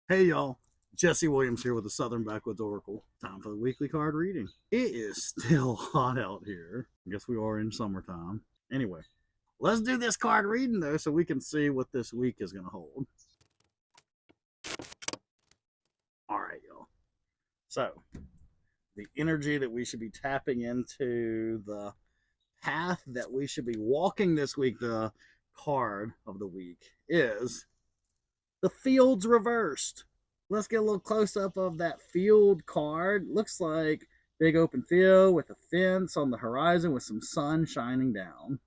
Hey y'all, Jesse Williams here with the Southern Backwoods Oracle. Time for the weekly card reading. It is still hot out here. I guess we are in summertime. Anyway, let's do this card reading though so we can see what this week is going to hold. All right, y'all. So, the energy that we should be tapping into, the path that we should be walking this week, the card of the week is the Fields Reversed. Let's get a little close up of that field card. Looks like big open field with a fence on the horizon with some sun shining down.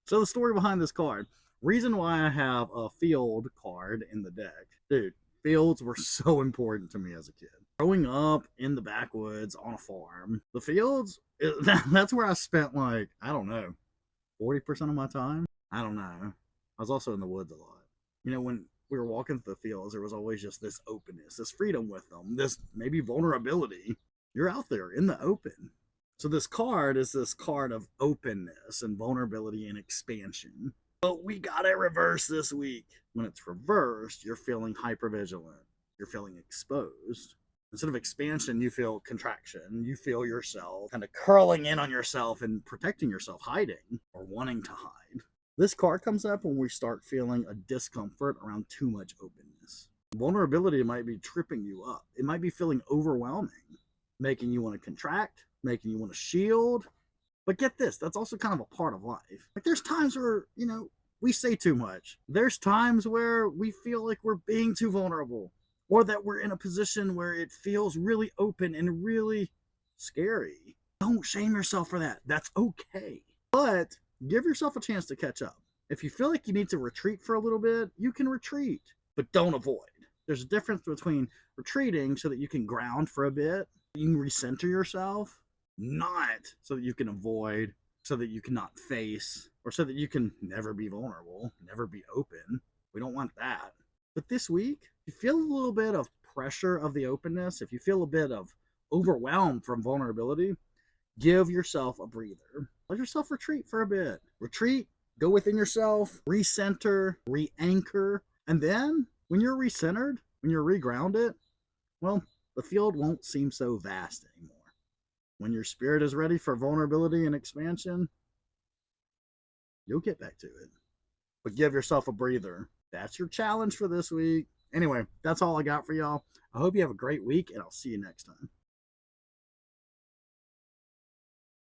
So the story behind this card, reason why I have a field card in the deck, dude, fields were so important to me as a kid. Growing up in the backwoods on a farm, the fields, that's where I spent like, I don't know, 40% of my time. I don't know. I was also in the woods a lot. When we were walking through the fields, there was always just this openness, this freedom with them, this maybe vulnerability. You're out there in the open. So this card is this card of openness and vulnerability and expansion. But we got it reversed this week. When it's reversed, you're feeling hypervigilant. You're feeling exposed. Instead of expansion, you feel contraction. You feel yourself kind of curling in on yourself and protecting yourself, hiding or wanting to hide. This card comes up when we start feeling a discomfort around too much openness. Vulnerability might be tripping you up. It might be feeling overwhelming, making you want to contract, making you want to shield. But get this, that's also kind of a part of life. Like there's times where, we say too much. There's times where we feel like we're being too vulnerable or that we're in a position where it feels really open and really scary. Don't shame yourself for that. That's okay. But give yourself a chance to catch up. If you feel like you need to retreat for a little bit, you can retreat, but don't avoid. There's a difference between retreating so that you can ground for a bit, you can recenter yourself, not so that you can avoid, so that you cannot face, or so that you can never be vulnerable, never be open. We don't want that. But this week, if you feel a little bit of pressure of the openness, if you feel a bit of overwhelm from vulnerability, give yourself a breather. Let yourself retreat for a bit. Retreat, go within yourself, recenter, re-anchor. And then when you're recentered, when you're regrounded, well, the field won't seem so vast anymore. When your spirit is ready for vulnerability and expansion, you'll get back to it. But give yourself a breather. That's your challenge for this week. Anyway, that's all I got for y'all. I hope you have a great week, and I'll see you next time.